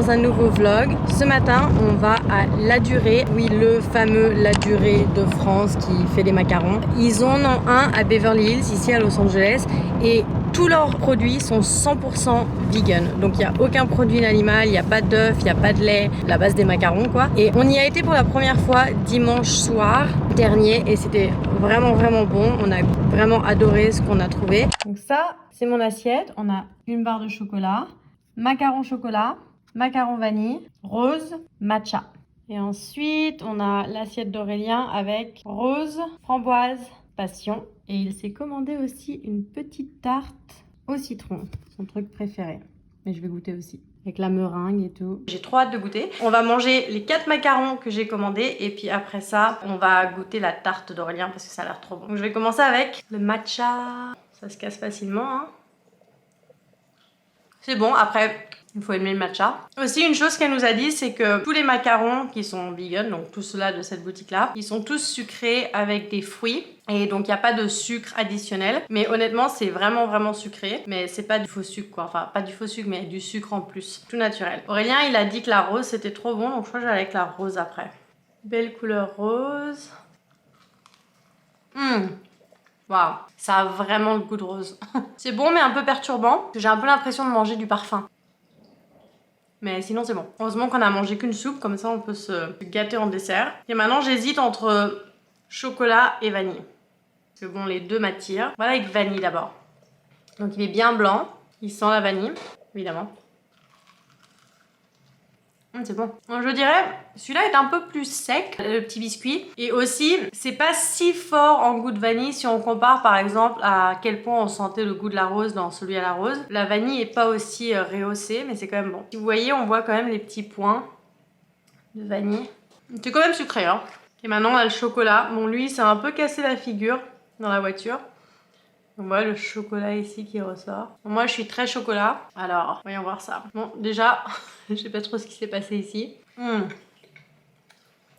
dans un nouveau vlog. Ce matin, on va à La Durée. Oui, le fameux La Durée de France qui fait des macarons. Ils en ont un à Beverly Hills, ici à Los Angeles. Et tous leurs produits sont 100% vegan. Donc il n'y a aucun produit animal, il n'y a pas d'œuf, il n'y a pas de lait, la base des macarons quoi. Et on y a été pour la première fois dimanche soir dernier et c'était vraiment bon. On a vraiment adoré ce qu'on a trouvé. Donc ça, c'est mon assiette. On a une barre de chocolat, macaron chocolat, macaron vanille, rose, matcha. Et ensuite, on a l'assiette d'Aurélien avec rose, framboise, passion. Et il s'est commandé aussi une petite tarte au citron, son truc préféré. Mais je vais goûter aussi, avec la meringue et tout. J'ai trop hâte de goûter. On va manger les 4 macarons que j'ai commandés. Et puis après ça, on va goûter la tarte d'Aurélien parce que ça a l'air trop bon. Donc je vais commencer avec le matcha. Ça se casse facilement, hein. C'est bon, après, il faut aimer le matcha. Aussi, une chose qu'elle nous a dit, c'est que tous les macarons qui sont vegan, donc tous ceux-là de cette boutique-là, ils sont tous sucrés avec des fruits. Et donc, il n'y a pas de sucre additionnel. Mais honnêtement, c'est vraiment sucré. Mais c'est pas du faux sucre, quoi. Enfin, pas du faux sucre, mais du sucre en plus. Tout naturel. Aurélien, il a dit que la rose, c'était trop bon. Donc, je crois que j'allais avec la rose après. Belle couleur rose. Waouh, ça a vraiment le goût de rose. C'est bon mais un peu perturbant. J'ai un peu l'impression de manger du parfum. Mais sinon c'est bon. Heureusement qu'on a mangé qu'une soupe, comme ça on peut se gâter en dessert. Et maintenant j'hésite entre chocolat et vanille. Parce que bon, les deux m'attirent. Voilà avec vanille d'abord. Donc il est bien blanc. Il sent la vanille, évidemment. C'est bon. Donc, je dirais, celui-là est un peu plus sec, le petit biscuit. Et aussi, c'est pas si fort en goût de vanille si on compare par exemple à quel point on sentait le goût de la rose dans celui à la rose. La vanille est pas aussi rehaussée, mais c'est quand même bon. Si vous voyez, on voit quand même les petits points de vanille. C'est quand même sucré, hein. Et maintenant, on a le chocolat. Bon, lui, ça a un peu cassé la figure dans la voiture. On voit le chocolat ici qui ressort. Moi, je suis très chocolat. Alors, voyons voir ça. Bon, déjà, je sais pas trop ce qui s'est passé ici.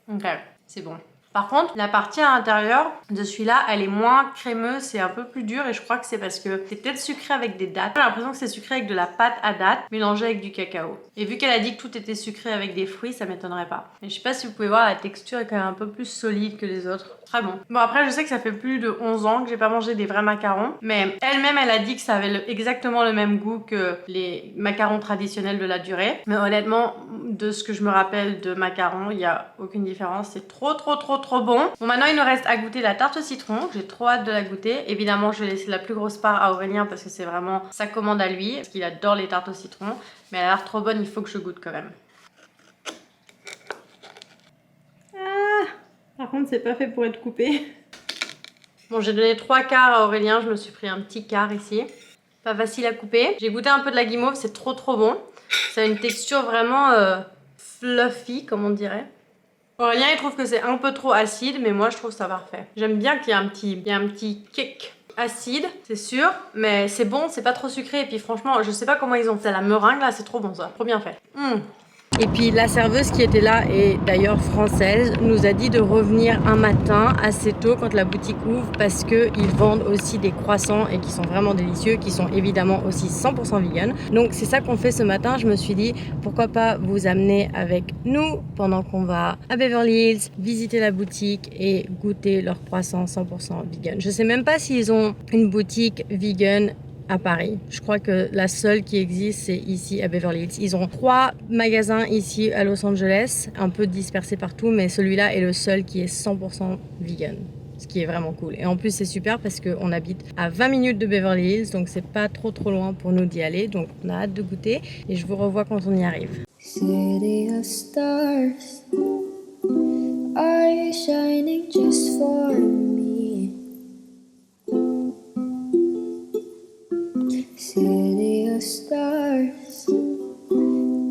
Ok, c'est bon. Par contre, la partie à l'intérieur de celui-là, elle est moins crémeuse, c'est un peu plus dur et je crois que c'est parce que c'est peut-être sucré avec des dattes. J'ai l'impression que c'est sucré avec de la pâte à dattes mélangée avec du cacao. Et vu qu'elle a dit que tout était sucré avec des fruits, ça m'étonnerait pas. Mais je sais pas si vous pouvez voir, la texture est quand même un peu plus solide que les autres. Très bon. Bon, après, je sais que ça fait plus de 11 ans que j'ai pas mangé des vrais macarons, mais elle-même, elle a dit que ça avait exactement le même goût que les macarons traditionnels de La Durée. Mais honnêtement, de ce que je me rappelle de macarons, il y a aucune différence. C'est trop bon. Bon, maintenant il nous reste à goûter la tarte au citron. J'ai trop hâte de la goûter. Évidemment, je vais laisser la plus grosse part à Aurélien parce que c'est vraiment sa commande à lui, parce qu'il adore les tartes au citron. Mais elle a l'air trop bonne, il faut que je goûte quand même. Par contre, c'est pas fait pour être coupé. Bon, j'ai donné 3 quarts à Aurélien, je me suis pris un petit quart ici. Pas facile à couper. J'ai goûté un peu de la guimauve, c'est trop bon. Ça a une texture vraiment fluffy, comme on dirait. Aurélien, il trouve que c'est un peu trop acide, mais moi, je trouve ça parfait. J'aime bien qu'il y ait un petit kick acide, c'est sûr, mais c'est bon, c'est pas trop sucré. Et puis franchement, je sais pas comment ils ont fait la meringue là, c'est trop bon ça, trop bien fait. Et puis la serveuse qui était là, et d'ailleurs française, nous a dit de revenir un matin assez tôt quand la boutique ouvre parce qu'ils vendent aussi des croissants et qui sont vraiment délicieux, qui sont évidemment aussi 100% vegan. Donc c'est ça qu'on fait ce matin. Je me suis dit pourquoi pas vous amener avec nous pendant qu'on va à Beverly Hills, visiter la boutique et goûter leurs croissants 100% vegan. Je sais même pas s'ils ont une boutique vegan à Paris. Je crois que la seule qui existe, c'est ici à Beverly Hills. Ils ont 3 magasins ici à Los Angeles, un peu dispersés partout, mais celui-là est le seul qui est 100% vegan. Ce qui est vraiment cool. Et en plus, c'est super parce qu'on habite à 20 minutes de Beverly Hills, donc c'est pas trop loin pour nous d'y aller. Donc on a hâte de goûter et je vous revois quand on y arrive. City of stars, are you shining just for me? City of stars,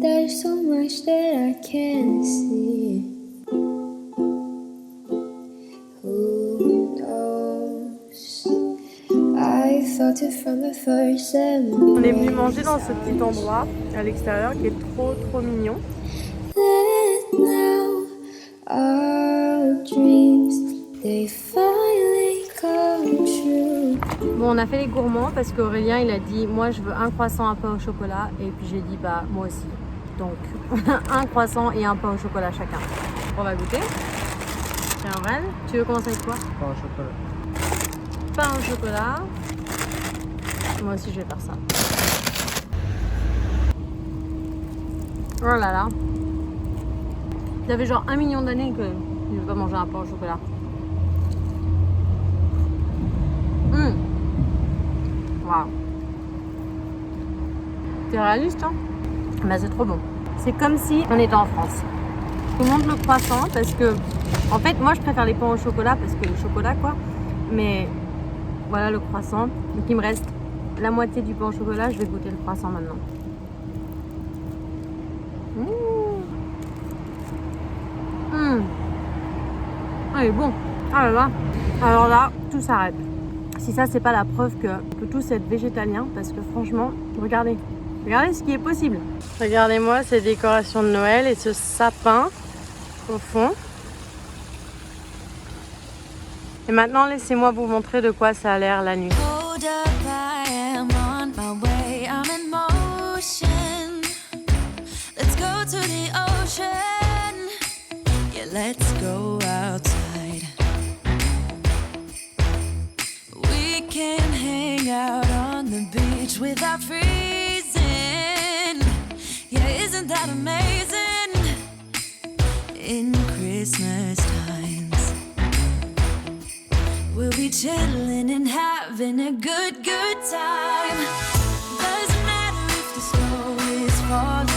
there's so much that I can't see. Who knows? I felt it from the first On est venu manger dans ce petit endroit à l'extérieur qui est trop mignon. That now our dreams, they finally come true. Bon, on a fait les gourmands parce qu'Aurélien il a dit moi je veux un croissant à pain au chocolat et puis j'ai dit bah moi aussi. Donc, on a un croissant et un pain au chocolat chacun. On va goûter. Tiens, Aurel, tu veux commencer avec quoi? Pain au chocolat. Pain au chocolat. Moi aussi, je vais faire ça. Oh là là. Ça fait genre 1 million d'années que je ne vais pas manger un pain au chocolat. Waouh. C'est réaliste, hein? Bah, c'est trop bon. C'est comme si on était en France. Je vous montre le croissant parce que, en fait, moi je préfère les pains au chocolat parce que le chocolat, quoi. Mais voilà le croissant. Donc il me reste la moitié du pain au chocolat. Je vais goûter le croissant maintenant. Ah, il est bon. Ah là là. Alors là, tout s'arrête. Si ça, c'est pas la preuve qu'on peut tous être végétaliens, parce que franchement, regardez. Regardez ce qui est possible. Regardez-moi ces décorations de Noël et ce sapin au fond. Et maintenant, laissez-moi vous montrer de quoi ça a l'air la nuit. Hold up, I am on my way. I'm in motion. Let's go to the ocean. Yeah, let's go outside. We can hang out on the beach without freezing. Yeah, isn't that amazing? In Christmas times, we'll be chilling and having a good time. Doesn't matter if the snow is falling.